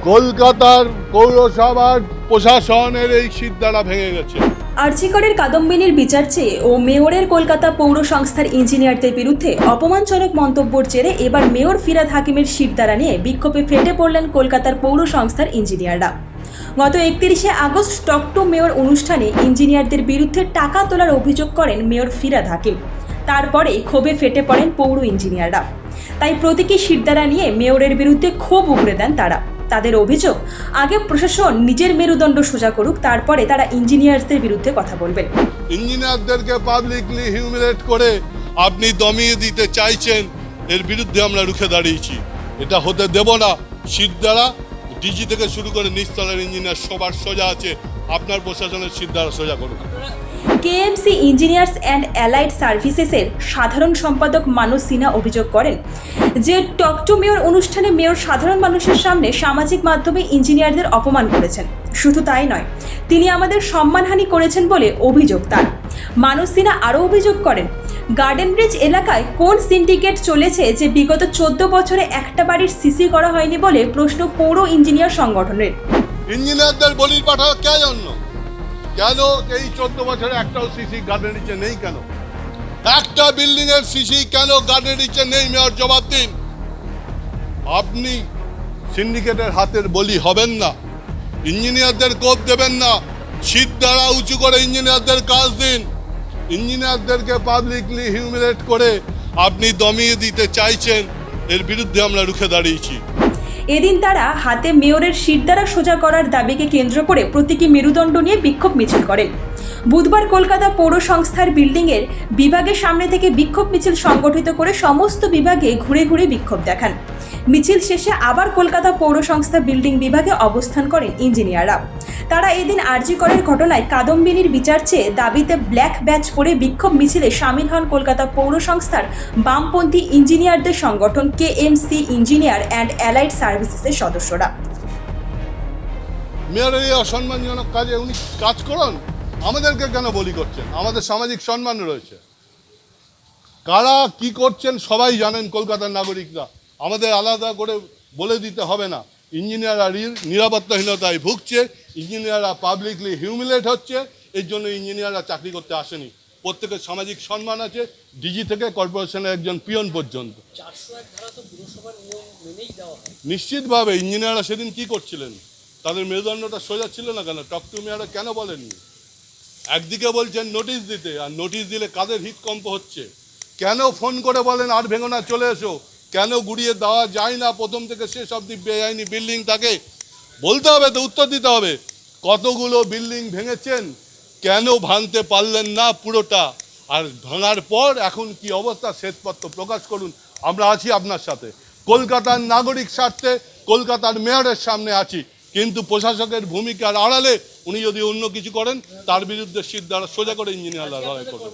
কলকাতার পৌরসভার প্রশাসনের এই সিদ্ধারা ভেঙে গেছে। আরজিকরের কাদম্বিনীর বিচার চেয়ে ও মেয়রের কলকাতা পৌর সংস্থার ইঞ্জিনিয়ারদের বিরুদ্ধে অপমানজনক মন্তব্যের জেরে এবার মেয়র ফিরহাদ হাকিমের সিদ্ধারা নিয়ে বিক্ষোভে ফেটে পড়লেন কলকাতার পৌর সংস্থার ইঞ্জিনিয়াররা। গত 31শে আগস্ট টক টু মেয়র অনুষ্ঠানে ইঞ্জিনিয়ারদের বিরুদ্ধে টাকা তোলার অভিযোগ করেন মেয়র ফিরহাদ হাকিম। তারপরে ক্ষোভে ফেটে পড়েন পৌর ইঞ্জিনিয়াররা। তাই প্রতীকী সিদ্ধারা নিয়ে মেয়রের বিরুদ্ধে ক্ষোভ উগরে দেন তারা। তাদের অভিযোগ, আগে প্রশাসন নিজের মেরুদণ্ড সোজা করুক, তারপরে তারা ইঞ্জিনিয়ারদের বিরুদ্ধে কথা বলবেন। ইঞ্জিনিয়ারদেরকে পাবলিকলি হিউমিলেট করে আপনি দমিয়ে দিতে চাইছেন, এর বিরুদ্ধে আমরা রুখে দাঁড়িয়েছি। এটা হতে দেব না। সিদ্ধারা ডিজি থেকে শুরু করে নিচতলার ইঞ্জিনিয়ার সবার সোজা আছে, আপনার প্রশাসনের সিদ্ধারা সোজা করুন। কেএমসি ইঞ্জিনিয়ার্স অ্যান্ড অ্যালাইড সার্ভিসেসের সাধারণ সম্পাদক মানস সিনহা অভিযোগ করেন যে টক টু মেয়র অনুষ্ঠানে মেয়র সাধারণ মানুষের সামনে সামাজিক মাধ্যমে ইঞ্জিনিয়ারদের অপমান করেছেন। শুধু তাই নয়, তিনি আমাদের সম্মানহানি করেছেন বলে অভিযোগ তার। মানস সিনহা আরও অভিযোগ করেন, গার্ডেন ব্রিজ এলাকায় কোন সিন্ডিকেট চলেছে যে বিগত 14 বছরে একটা বাড়ির সিসি করা হয়নি বলে প্রশ্ন পৌর ইঞ্জিনিয়ার সংগঠনের। ইঞ্জিনিয়ারদের বলির পাঠা কেন এই 14 বছরে একটাও সিসি গার্ডেন নিচে নেই? কেন একটা বিল্ডিং এর সিসি কেন গার্ডেন নিচে নেই? মেয়র জবাব দিন। আপনি সিন্ডিকেটের হাতের বলি হবেন না, ইঞ্জিনিয়ারদের কোপ দেবেন না। সিদ্ধারা উঁচু করে ইঞ্জিনিয়ারদের কাজ দিন। ইঞ্জিনিয়ারদেরকে পাবলিকলি হিউমিলেট করে আপনি দমিয়ে দিতে চাইছেন, এর বিরুদ্ধে আমরা রুখে দাঁড়িয়েছি। এদিন তারা হাতে মেয়রের সিদ্ধারা সোজা করার দাবিকে কেন্দ্র করে প্রতীকী মেরুদণ্ড নিয়ে বিক্ষোভ মিছিল করেন। বুধবার কলকাতা পৌর সংস্থার বিল্ডিংয়ের বিভাগের সামনে থেকে বিক্ষোভ মিছিল সংগঠিত করে সমস্ত বিভাগে ঘুরে ঘুরে বিক্ষোভ দেখান। মিছিল শেষে আবার কলকাতা পৌর সংস্থা বিল্ডিং বিভাগে অবস্থান করেন ইঞ্জিনিয়াররা। তারা এদিন আরজিকরের ঘটনায় কাদম্বিনীর বিচার চেয়ে দাবিতে ব্ল্যাক ব্যাচ পরে বিক্ষোভ মিছিলে সামিল হন কলকাতা পৌর সংস্থার বামপন্থী ইঞ্জিনিয়ারদের সংগঠন কেএমসি ইঞ্জিনিয়ার অ্যান্ড অ্যালাইড সার্ভিসেসের সদস্যরা। মেয়রের এই অসম্মানজনক কাজে উনি কাজ করুন, আমাদেরকে কেন বলি করছেন? আমাদের সামাজিক সম্মান রয়েছে। কারা কি করছেন সবাই জানেন, কলকাতার নাগরিকরা। আমাদের আলাদা করে বলে দিতে হবে না। ইঞ্জিনিয়াররা নিরাপত্তাহীনতায় ভুগছে, ইঞ্জিনিয়াররা পাবলিকলি হিউমিলেট হচ্ছে। এর জন্য ইঞ্জিনিয়াররা চাকরি করতে আসেনি। প্রত্যেকের সামাজিক সম্মান আছে, ডিজি থেকে কর্পোরেশনের একজন পিয়ন পর্যন্ত। নিশ্চিতভাবে ইঞ্জিনিয়াররা সেদিন কি করছিলেন? তাদের মেরুদণ্ডটা সোজা ছিল না কেন? টক টু মেয়ররা কেন বলেননি? একদিকে বলছেন নোটিশ দিতে, আর নোটিশ দিলে কাদের হৃদকম্প হচ্ছে? কেন ফোন করে বলেন আর ভেঙো না, চলে এসো? কেন গুড়িয়ে দেওয়া যায় না প্রথম থেকে শেষ অবধি বেআইনি বিল্ডিং থাকে? বলতে হবে তো, উত্তর দিতে হবে। কতগুলো বিল্ডিং ভেঙেছেন, কেন ভাঙতে পারলেন না পুরোটা? আর ভাঙার পর এখন কি অবস্থা, শ্বেতপত্র প্রকাশ করুন। আমরা আছি আপনার সাথে, কলকাতার নাগরিক স্বার্থে কলকাতার মেয়রের সামনে আছি। কিন্তু প্রশাসকের ভূমিকার আড়ালে উনি যদি অন্য কিছু করেন, তার বিরুদ্ধে সিদ্ধারা সোজা করে ইঞ্জিনিয়াররা লড়াই করবেন।